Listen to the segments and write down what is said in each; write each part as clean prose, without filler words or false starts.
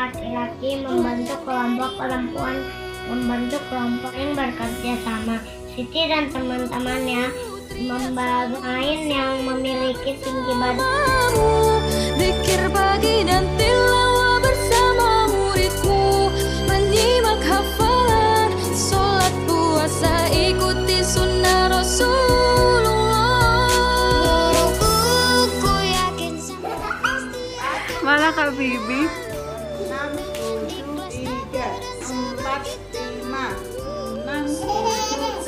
laki-laki membantu kelompok perempuan membantu kelompok yang bekerja sama. Siti dan teman-temannya membagian yang memiliki tinggi badan. Zikir pagi dan tilawah bersama muridku, menyimak hafalan, sholat puasa ikuti sunnah Rasulullah. Guruku yakin sama Mana Kak Bibi? 6, 7, 3, 4, 5, 6, 7.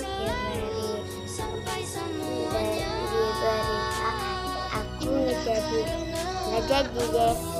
Aku nggak jadi deh.